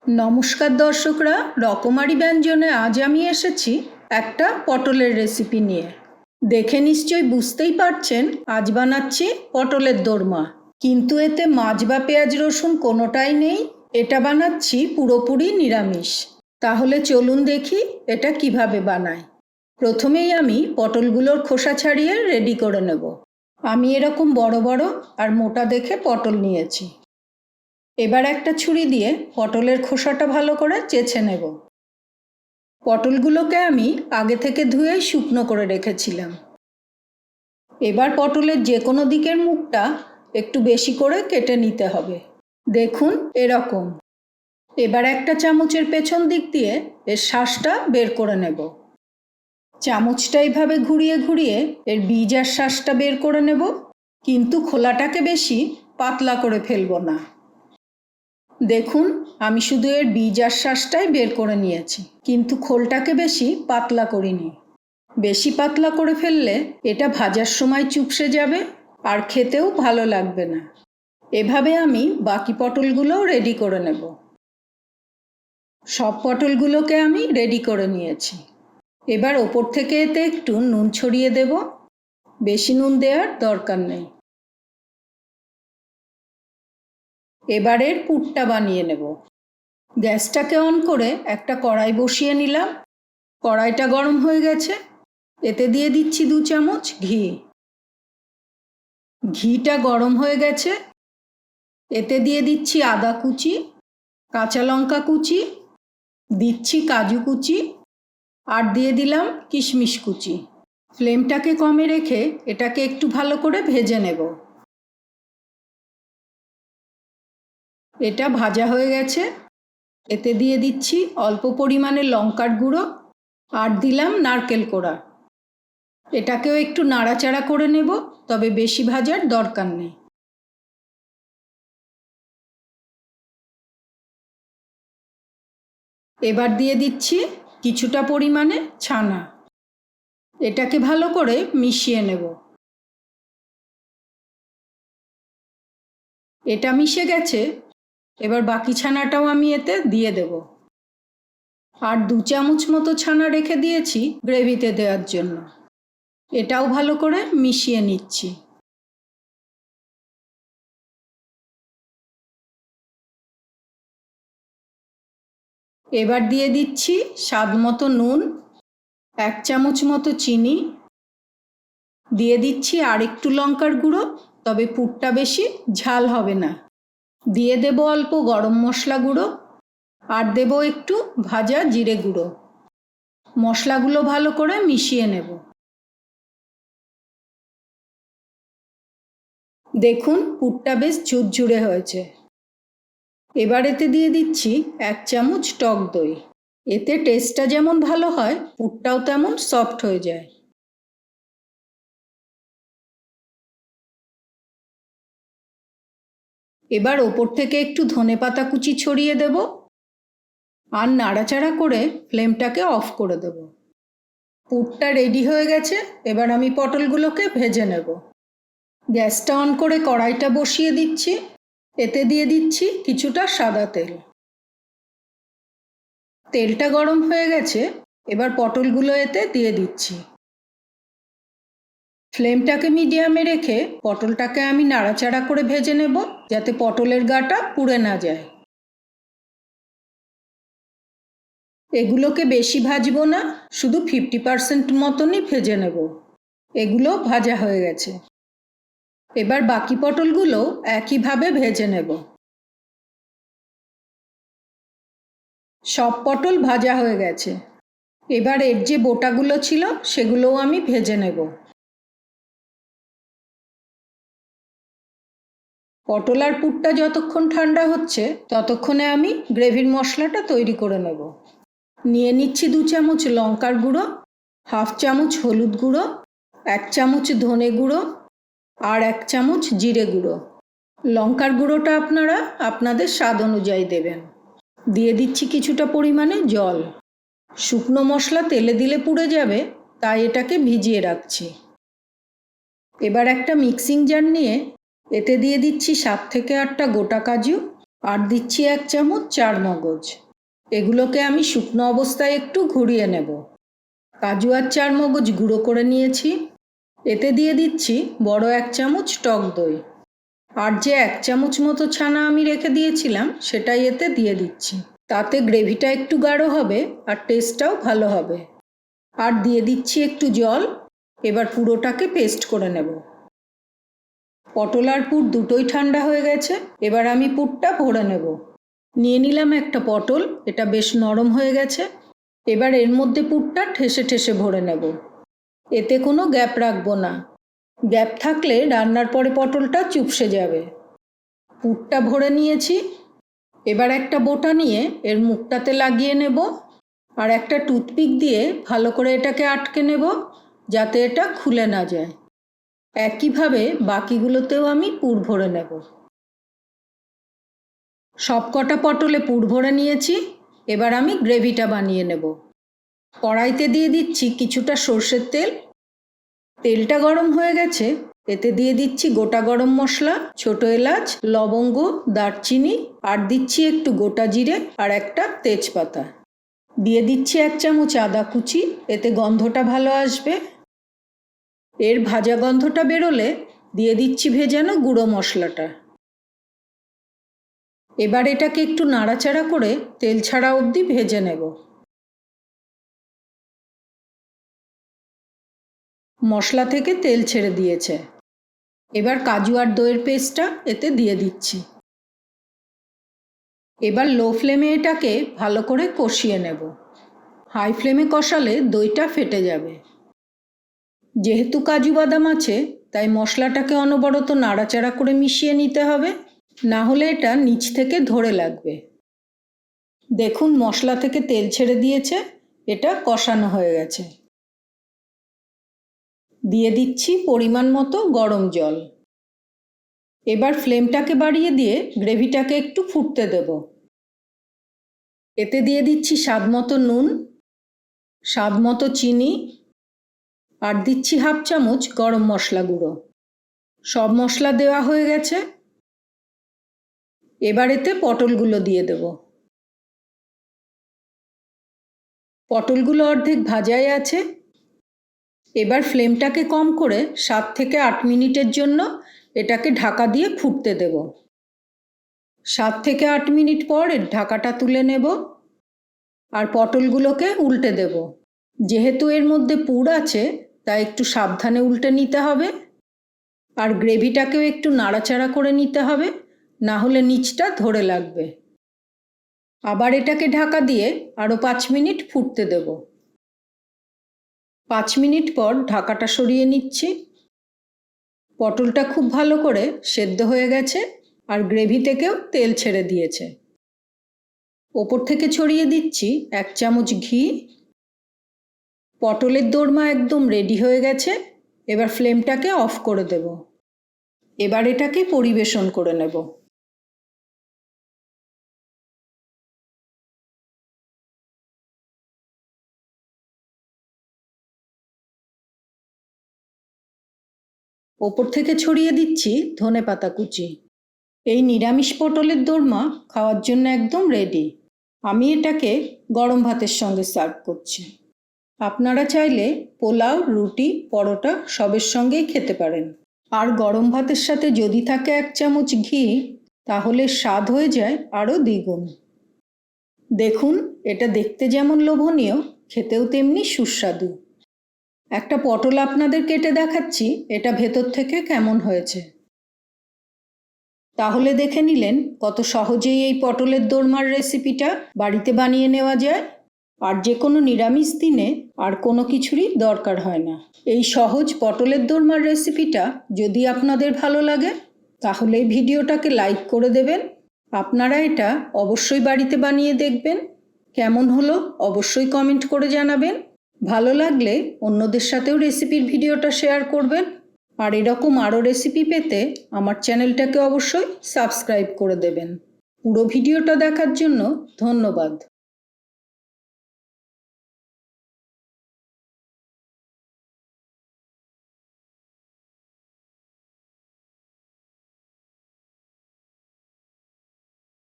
নমস্কার দর্শকরা, রকমারি ব্যঞ্জনে আজ আমি এসেছি একটা পটলের রেসিপি নিয়ে। দেখে নিশ্চয়ই বুঝতেই পারছেন আজ বানাচ্ছি পটলের দোরমা, কিন্তু এতে মাছ বা পেঁয়াজ রসুন কোনোটাই নেই। এটা বানাচ্ছি পুরোপুরি নিরামিষ। তাহলে চলুন দেখি এটা কিভাবে বানাই। প্রথমেই আমি পটলগুলোর খোসা ছাড়িয়ে রেডি করে নেব। আমি এরকম বড় বড় আর মোটা দেখে পটল নিয়েছি। এবার একটা ছুরি দিয়ে পটলের খোসাটা ভালো করে চেঁচে নেব। পটলগুলোকে আমি আগে থেকে ধুয়ে শুকনো করে রেখেছিলাম। এবার পটলের যে কোনো দিকের মুখটা একটু বেশি করে কেটে নিতে হবে। দেখুন এরকম। এবার একটা চামচের পেছন দিক দিয়ে এর শাঁসটা বের করে নেব। চামচটা এইভাবে ঘুরিয়ে ঘুরিয়ে এর বীজ আর শাঁসটা বের করে নেব, কিন্তু খোলাটাকে বেশি পাতলা করে ফেলবো না। দেখুন আমি শুধু এর বীজ আর শাঁসটাই বের করে নিয়েছি, কিন্তু খোলটাকে বেশি পাতলা করিনি। বেশি পাতলা করে ফেললে এটা ভাজার সময় চুপসে যাবে আর খেতেও ভালো লাগবে না। এভাবে আমি বাকি পটলগুলোও রেডি করে নেব। সব পটলগুলোকে আমি রেডি করে নিয়েছি। এবার ওপর থেকে এতে একটু নুন ছড়িয়ে দেব। বেশি নুন দেওয়ার দরকার নেই। এবারের পুরটা বানিয়ে নেব। গ্যাসটাকে অন করে একটা কড়াই বসিয়ে নিলাম। কড়াইটা গরম হয়ে গেছে। এতে দিয়ে দিচ্ছি 2 চামচ ঘি। ঘিটা গরম হয়ে গেছে। এতে দিয়ে দিচ্ছি আদা কুচি, কাঁচা লঙ্কা কুচি, দিচ্ছি কাজু কুচি আর দিয়ে দিলাম কিশমিশ কুচি। ফ্লেমটাকে কমে রেখে এটাকে একটু ভালো করে ভেজে নেব। এটা ভাজা হয়ে গেছে। এতে দিয়ে দিচ্ছি অল্প পরিমাণে লঙ্কার গুঁড়ো আর দিলাম নারকেল কোড়া। এটাকেও একটু নাড়াচাড়া করে নেব, তবে বেশি ভাজার দরকার নেই। এবার দিয়ে দিচ্ছি কিছুটা পরিমাণে ছানা। এটাকে ভালো করে মিশিয়ে নেব। এটা মিশে গেছে। এবার বাকি ছানাটাও আমি এতে দিয়ে দেব। আর 2 চামচ মতো ছানা রেখে দিয়েছি গ্রেভিতে দেওয়ার জন্য। এটাও ভালো করে মিশিয়ে নিচ্ছি। এবার দিয়ে দিচ্ছি স্বাদ মতো নুন, 1 চামচ মতো চিনি, দিয়ে দিচ্ছি আর একটু লঙ্কার গুঁড়ো, তবে পুরটা বেশি ঝাল হবে না। দিয়ে দেব অল্প গরম মশলা গুঁড়ো আর দেব একটু ভাজা জিরে গুঁড়ো। মশলাগুলো ভালো করে মিশিয়ে নেব। দেখুন পুরটা বেশ ঝুরঝুরে হয়েছে। এবার এতে দিয়ে দিচ্ছি 1 চামচ টক দই। এতে টেস্টটা যেমন ভালো হয়, পুরটাও তেমন সফট হয়ে যায়। এবার ওপর থেকে একটু ধনেপাতা কুচি ছড়িয়ে দেব আর নাড়াচাড়া করে ফ্লেমটাকে অফ করে দেব। পুরটা রেডি হয়ে গেছে। এবার আমি পটলগুলোকে ভেজে নেব। গ্যাসটা অন করে কড়াইটা বসিয়ে দিচ্ছি। এতে দিয়ে দিচ্ছি কিছুটা সাদা তেল। তেলটা গরম হয়ে গেছে। এবার পটলগুলো এতে দিয়ে দিচ্ছি। ফ্লেমটাকে মিডিয়ামে রেখে পটলটাকে আমি নাড়াচাড়া করে ভেজে নেব, যাতে পটলের গাটা পুড়ে না যায়। এগুলোকে বেশি ভাজবো না, শুধু 50% মতনই ভেজে নেব। এগুলো ভাজা হয়ে গেছে। এবার বাকি পটলগুলো একইভাবে ভেজে নেব। সব পটল ভাজা হয়ে গেছে। এবার এর যে বোটাগুলো ছিল সেগুলোও আমি ভেজে নেব। পটল আর পুরটা যতক্ষণ ঠান্ডা হচ্ছে ততক্ষণে আমি গ্রেভির মশলাটা তৈরি করে নেব। নিয়ে নিচ্ছি 2 চামচ লঙ্কার গুঁড়ো, 1/2 চামচ হলুদ গুঁড়ো, 1 চামচ ধনে গুঁড়ো আর 1 চামচ জিরে গুঁড়ো। লঙ্কার গুঁড়োটা আপনারা আপনাদের স্বাদ অনুযায়ী দেবেন। দিয়ে দিচ্ছি কিছুটা পরিমাণে জল। শুকনো মশলা তেলে দিলে পুড়ে যাবে, তাই এটাকে ভিজিয়ে রাখছি। এবার একটা মিক্সিং জার নিয়ে এতে দিয়ে দিচ্ছি 7 থেকে 8টা গোটা কাজু আর দিচ্ছি 1 চামচ চারমগজ। এগুলোকে আমি শুকনো অবস্থায় একটু ঘুরিয়ে নেব। কাজু আর চারমগজ গুঁড়ো করে নিয়েছি। এতে দিয়ে দিচ্ছি বড় 1 চামচ টক দই। আর যে 1 চামচ মতো ছানা আমি রেখে দিয়েছিলাম সেটাই এতে দিয়ে দিচ্ছি। তাতে গ্রেভিটা একটু গাঢ় হবে আর টেস্টটাও ভালো হবে। আর দিয়ে দিচ্ছি একটু জল। এবার পুরোটাকে পেস্ট করে নেব। পটল আর পুর দুটোই ঠান্ডা হয়ে গেছে। এবার আমি পুরটা ভরে নেব। নিয়ে নিলাম একটা পটল, এটা বেশ নরম হয়ে গেছে। এবার এর মধ্যে পুরটা ঠেসে ঠেসে ভরে নেব। এতে কোনো গ্যাপ রাখবো না। গ্যাপ থাকলে রান্নার পরে পটলটা চুপসে যাবে। পুরটা ভরে নিয়েছি। এবার একটা বোটা নিয়ে এর মুখটাতে লাগিয়ে নেব আর একটা টুথপিক দিয়ে ভালো করে এটাকে আটকে নেব যাতে এটা খুলে না যায়। একইভাবে বাকিগুলোতেও আমি পুর ভরে নেব। সবকটা পটলে পুর ভরে নিয়েছি। এবার আমি গ্রেভিটা বানিয়ে নেব। কড়াইতে দিয়ে দিচ্ছি কিছুটা সর্ষের তেল। তেলটা গরম হয়ে গেছে। এতে দিয়ে দিচ্ছি গোটা গরম মশলা, ছোট এলাচ, লবঙ্গ, দারচিনি আর দিচ্ছি একটু গোটা জিরে আর একটা তেজপাতা। দিয়ে দিচ্ছি 1 চামচ আদা কুচি, এতে গন্ধটা ভালো আসবে। এর ভাজা গন্ধটা বেরোলে দিয়ে দিচ্ছি ভেজানো গুঁড়ো মশলাটা। এবার এটাকে একটু নাড়াচাড়া করে তেল ছাড়া অবধি ভেজে নেব। মশলা থেকে তেল ছেড়ে দিয়েছে। এবার কাজু আর দইয়ের পেস্টটা এতে দিয়ে দিচ্ছি। এবার লো ফ্লেমে এটাকে ভালো করে কষিয়ে নেব। হাই ফ্লেমে কষালে দইটা ফেটে যাবে। যেহেতু কাজু বাদাম আছে তাই মশলাটাকে অনবরত নাড়াচাড়া করে মিশিয়ে নিতে হবে, না হলে এটা নিচ থেকে ধরে লাগবে। দেখুন মশলা থেকে তেল ছেড়ে দিয়েছে, এটা কষানো হয়ে গেছে। দিয়ে দিচ্ছি পরিমাণ মতো গরম জল। এবার ফ্লেমটাকে বাড়িয়ে দিয়ে গ্রেভিটাকে একটু ফুটতে দেব। এতে দিয়ে দিচ্ছি স্বাদ মতো নুন, স্বাদ মতো চিনি আর দিচ্ছি 1/2 চামচ গরম মশলা গুঁড়ো। সব মশলা দেওয়া হয়ে গেছে। এবার এতে পটলগুলো দিয়ে দেব। পটলগুলো অর্ধেক ভাজাই আছে। এবার ফ্লেমটাকে কম করে 7 থেকে 8 মিনিটের জন্য এটাকে ঢাকা দিয়ে ফুটতে দেব। 7 থেকে 8 মিনিট পর এর ঢাকাটা তুলে নেব আর পটলগুলোকে উল্টে দেব। যেহেতু এর মধ্যে পুর আছে তাই একটু সাবধানে উল্টে নিতে হবে আর গ্রেভিটাকেও একটু নাড়াচাড়া করে নিতে হবে, না হলে নিচটা ধরে লাগবে। আবার এটাকে ঢাকা দিয়ে আরও 5 মিনিট ফুটতে দেব। 5 মিনিট পর ঢাকাটা সরিয়ে নিচ্ছি। পটলটা খুব ভালো করে সেদ্ধ হয়ে গেছে আর গ্রেভি থেকেও তেল ছেড়ে দিয়েছে। ওপর থেকে ছড়িয়ে দিচ্ছি 1 চামচ ঘি। পটলের দোরমা একদম রেডি হয়ে গেছে। এবার ফ্লেমটাকে অফ করে দেব। এবার এটাকে পরিবেশন করে নেব। ওপর থেকে ছড়িয়ে দিচ্ছি ধনেপাতা কুচি। এই নিরামিষ পটলের দোরমা খাওয়ার জন্য একদম রেডি। আমি এটাকে গরম ভাতের সঙ্গে সার্ভ করছি। আপনারা চাইলে পোলাও, রুটি, পরোটা সবের সঙ্গেই খেতে পারেন। আর গরম ভাতের সাথে যদি থাকে 1 চামচ ঘি, তাহলে স্বাদ হয়ে যায় আরও দ্বিগুণ। দেখুন এটা দেখতে যেমন লোভনীয়, খেতেও তেমনি সুস্বাদু। একটা পটল আপনাদের কেটে দেখাচ্ছি, এটা ভেতর থেকে কেমন হয়েছে। তাহলে দেখে নিলেন কত সহজেই এই পটলের দোরমার রেসিপিটা বাড়িতে বানিয়ে নেওয়া যায়। আর যে কোনো নিরামিষ দিনে আর কোনো কিছুরই দরকার হয় না। এই সহজ পটলের দোরমার রেসিপিটা যদি আপনাদের ভালো লাগে তাহলে ভিডিওটাকে লাইক করে দেবেন। আপনারা এটা অবশ্যই বাড়িতে বানিয়ে দেখবেন। কেমন হলো অবশ্যই কমেন্ট করে জানাবেন। ভালো লাগলে অন্যদের সাথেও রেসিপির ভিডিওটা শেয়ার করবেন। আর এরকম আরও রেসিপি পেতে আমার চ্যানেলটাকে অবশ্যই সাবস্ক্রাইব করে দেবেন। পুরো ভিডিওটা দেখার জন্য ধন্যবাদ।